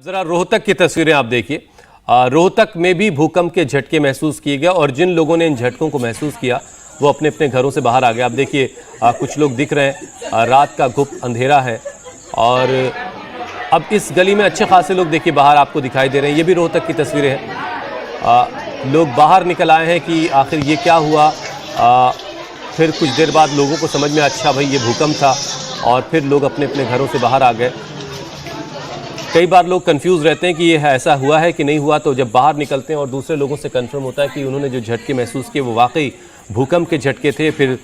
जरा रोहतक की तस्वीरें आप देखिए। रोहतक में भी भूकंप के झटके महसूस किए गए और जिन लोगों ने इन झटकों को महसूस किया वो अपने अपने घरों से बाहर आ गए। आप देखिए कुछ लोग दिख रहे हैं, रात का गुप्त अंधेरा है और अब इस गली में अच्छे खासे लोग देखिए बाहर आपको दिखाई दे रहे हैं। ये भी रोहतक की तस्वीरें हैं। लोग बाहर निकल आए हैं कि आखिर ये क्या हुआ। फिर कुछ देर बाद लोगों को समझ में अच्छा भाई ये भूकंप था और फिर लोग अपने अपने घरों से बाहर आ गए। कई बार लोग कंफ्यूज रहते हैं कि ये ऐसा हुआ है कि नहीं हुआ, तो जब बाहर निकलते हैं और दूसरे लोगों से कंफर्म होता है कि उन्होंने जो झटके महसूस किए वो वाकई भूकंप के झटके थे। फिर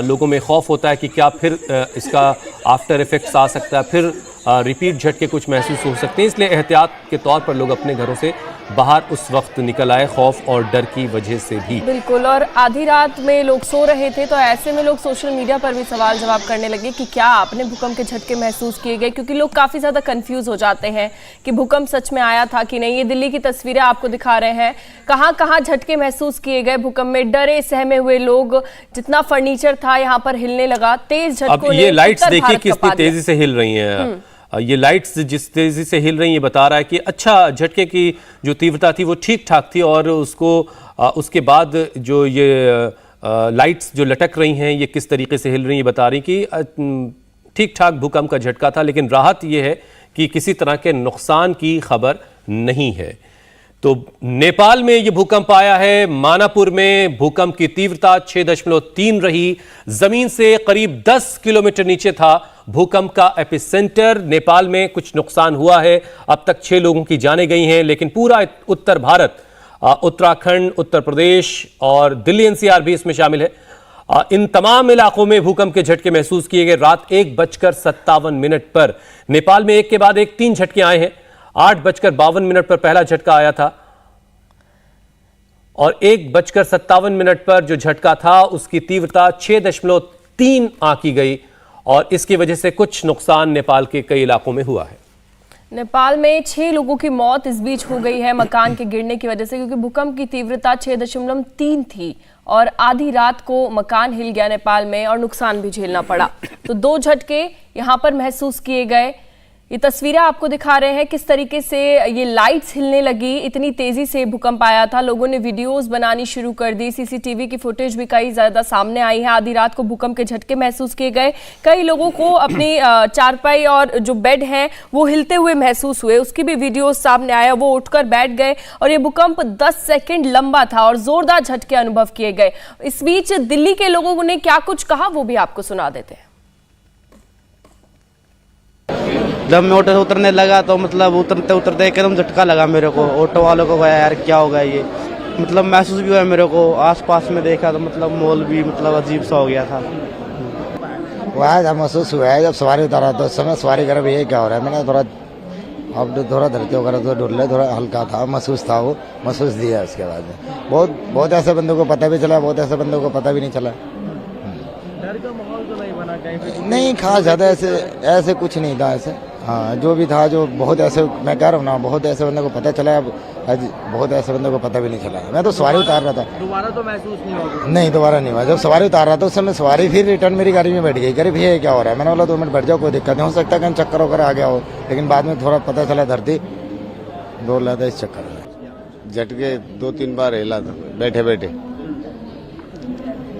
लोगों में खौफ होता है कि क्या फिर इसका आफ्टर इफेक्ट्स आ सकता है, फिर रिपीट झटके कुछ महसूस हो सकते हैं। इसलिए एहतियात के तौर पर लोग अपने घरों से बाहर उस वक्त निकल आए, खौफ और डर की वजह से भी। बिल्कुल, और आधी रात में लोग सो रहे थे तो ऐसे में लोग सोशल मीडिया पर भी सवाल जवाब करने लगे कि क्या आपने भूकंप के झटके महसूस किए गए, क्योंकि लोग काफ़ी ज़्यादा कंफ्यूज हो जाते हैं कि भूकंप सच में आया था कि नहीं। ये दिल्ली की तस्वीरें आपको दिखा रहे हैं, कहाँ कहाँ झटके महसूस किए गए भूकंप में। डरे सहमे हुए लोग, जितना फर्नीचर था यहाँ पर हिलने लगा। तेज झटकों ये लाइट्स देखिए कितनी तेजी से हिल रही हैं। ये लाइट्स जिस तेजी से हिल रही है ये बता रहा है कि अच्छा झटके की जो तीव्रता थी वो ठीक ठाक थी और उसके बाद जो ये लाइट्स जो लटक रही हैं ये किस तरीके से हिल रही है बता रही कि ठीक ठाक भूकंप का झटका था। लेकिन राहत ये है कि किसी तरह के नुकसान की खबर नहीं है। तो नेपाल में ये भूकंप आया है। मानापुर में भूकंप की तीव्रता 6.3 रही। जमीन से करीब 10 किलोमीटर नीचे था भूकंप का एपिसेंटर। नेपाल में कुछ नुकसान हुआ है, अब तक 6 लोगों की जानें गई हैं। लेकिन पूरा उत्तर भारत, उत्तराखंड, उत्तर प्रदेश और दिल्ली एनसीआर भी इसमें शामिल है। इन तमाम इलाकों में भूकंप के झटके महसूस किए गए। रात 1:57 पर नेपाल में एक के बाद एक 3 झटके आए हैं। 8:52 पर पहला झटका आया था और 1:57 पर जो झटका था उसकी तीव्रता 6.3 आंकी गई और इसकी वजह से कुछ नुकसान नेपाल के कई इलाकों में हुआ है। नेपाल में 6 लोगों की मौत इस बीच हो गई है मकान के गिरने की वजह से, क्योंकि भूकंप की तीव्रता 6.3 थी और आधी रात को मकान हिल गया नेपाल में और नुकसान भी झेलना पड़ा। तो 2 झटके यहां पर महसूस किए गए। ये तस्वीरें आपको दिखा रहे हैं किस तरीके से ये लाइट्स हिलने लगी, इतनी तेजी से भूकंप आया था। लोगों ने वीडियोस बनानी शुरू कर दी, सीसीटीवी की फुटेज भी कई ज्यादा सामने आई है। आधी रात को भूकंप के झटके महसूस किए गए। कई लोगों को अपनी चारपाई और जो बेड हैं वो हिलते हुए महसूस हुए, उसकी भी वीडियोस सामने आया। वो उठकर बैठ गए और ये भूकंप 10 सेकेंड लंबा था और जोरदार झटके अनुभव किए गए। इस बीच दिल्ली के लोगों ने क्या कुछ कहा वो भी आपको सुना देते हैं। जब मैं ऑटो से उतरने लगा तो मतलब उतरते उतरते एकदम झटका लगा मेरे को। ऑटो वालों को गया यार क्या होगा ये, मतलब महसूस भी हुआ मेरे को। आसपास में देखा तो मतलब माहौल भी मतलब अजीब सा हो गया था। वह जब महसूस हुआ है जब सवारी उतारा तो उस समय सवारी कर ये क्या हो रहा है, मैंने थोड़ा धरती वगैरह तो डुल्ले थोड़ा हल्का था, महसूस था, वो महसूस दिया। उसके बाद में बहुत ऐसे बंदों को पता भी चला, बहुत ऐसे बंदों को पता भी नहीं चला। डर का माहौल तो नहीं बना कहीं नहीं खास ज़्यादा ऐसे कुछ नहीं था ऐसे। हाँ जो भी था, जो बहुत ऐसे मैं कह रहा हूँ ना, बहुत ऐसे बंदे को पता चला, बहुत ऐसे बंदे को पता भी नहीं चला। मैं तो सवारी उतार रहा था। दोबारा तो महसूस नहीं होगा? नहीं दोबारा नहीं हुआ। जब सवारी उतार रहा था उस समय सवारी फिर रिटर्न मेरी गाड़ी में बैठ गई। करीब ये क्या हो रहा है, मैंने बोला 2 मिनट बैठ जाओ, कोई दिक्कत नहीं, हो सकता है कहीं चक्कर वगैरह आ गया हो। लेकिन बाद में थोड़ा पता चला धरती डोल रहा था इस चक्कर में। झटके 2-3 बार हिला था बैठे बैठे,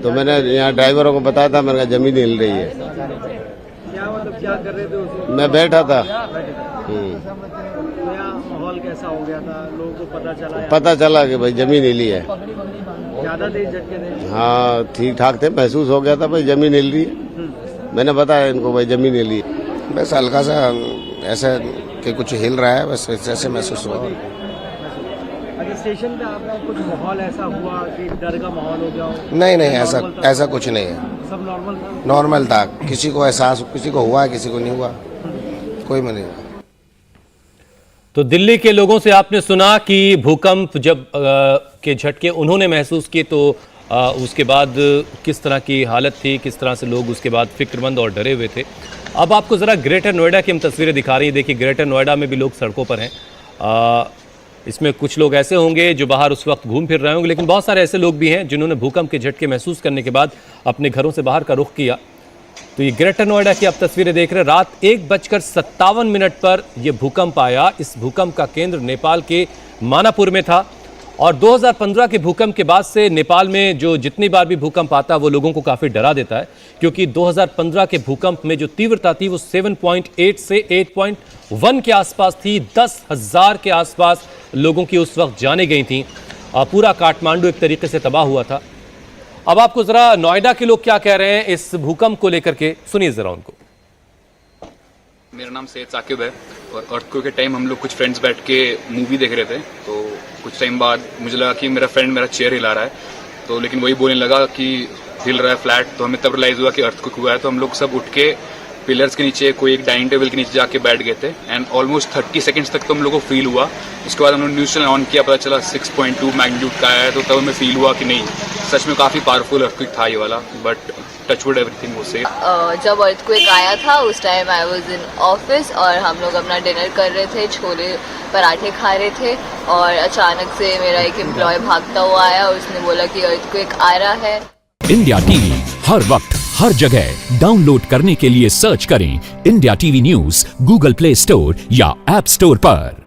तो मैंने यहाँ ड्राइवरों को बताया था, मैंने कहा जमीन हिल रही है। क्या कर रहे थे उस? मैं बैठा था। माहौल कैसा हो गया था, लोगों को पता चला कि भाई जमीन हिली है। ज्यादा तेज झटके थे? हाँ ठीक ठाक थे, महसूस हो गया था भाई जमीन हिल रही है। मैंने बताया इनको भाई जमीन हिली है। बस हल्का सा ऐसा कि कुछ हिल रहा है, बस ऐसे महसूस हुआ। स्टेशन पे आपका कुछ माहौल ऐसा हुआ कि डर का माहौल हो गया? नहीं ऐसा कुछ नहीं है, सब नॉर्मल था? नॉर्मल था। किसी को एहसास, किसी को हुआ, किसी को नहीं हुआ, कोई में नहीं हुआ। तो दिल्ली के लोगों से आपने सुना कि भूकंप जब के झटके उन्होंने महसूस किए तो उसके बाद किस तरह की हालत थी, किस तरह से लोग उसके बाद फिक्रमंद और डरे हुए थे। अब आपको ज़रा ग्रेटर नोएडा की हम तस्वीरें दिखा रही हैं। देखिए ग्रेटर नोएडा में भी लोग सड़कों पर हैं। इसमें कुछ लोग ऐसे होंगे जो बाहर उस वक्त घूम फिर रहे होंगे, लेकिन बहुत सारे ऐसे लोग भी हैं जिन्होंने भूकंप के झटके महसूस करने के बाद अपने घरों से बाहर का रुख किया तो ये ग्रेटर नोएडा की आप तस्वीरें देख रहे हैं। रात 1:57 पर यह भूकंप आया। इस भूकंप का केंद्र नेपाल के मानापुर में था और 2015 के भूकंप के बाद से नेपाल में जो जितनी बार भी भूकंप आता है वो लोगों को काफ़ी डरा देता है, क्योंकि 2015 के भूकंप में जो तीव्रता थी वो 7.8 से 8.1 के आसपास थी। 10,000 के आसपास लोगों की उस वक्त जानें गई थी। पूरा काठमांडू एक तरीके से तबाह हुआ था। अब आपको जरा नोएडा के लोग क्या कह रहे हैं इस भूकंप को लेकर के सुनिए जरा उनको। मेरा नाम सैयद साकिब है और अर्थक्वेक के टाइम हम लोग कुछ फ्रेंड्स बैठ के मूवी देख रहे थे। तो कुछ टाइम बाद मुझे लगा कि मेरा फ्रेंड मेरा चेयर हिला रहा है, तो लेकिन वही बोलने लगा कि हिल रहा है फ्लैट। तो हमें तब रियलाइज हुआ कि अर्थक्वेक हुआ है। तो हम लोग सब उठ के पिलर्स के नीचे, कोई एक डाइनिंग टेबल के नीचे जाके बैठ गए थे एंड ऑलमोस्ट 30 सेकंड्स तक तो हम लोग को फील हुआ। उसके बाद हम लोग न्यूज़ चैनल ऑन किया, पता चला 6.2 मैग्नीट्यूड का है। तो तब हमें फील हुआ कि नहीं, सच में काफ़ी पावरफुल अर्थक्वेक था ये वाला, but touchwood everything was safe. जब अर्थक्वेक आया था उस time I was in office और हम लोग अपना डिनर कर रहे थे, छोले पराठे खा रहे थे और अचानक से मेरा एक एम्प्लॉय भागता हुआ आया और उसने बोला कि अर्थक्वेक आ रहा है। इंडिया टीवी हर वक्त हर जगह डाउनलोड करने के लिए सर्च करें India TV news Google play store या ऐप स्टोर पर।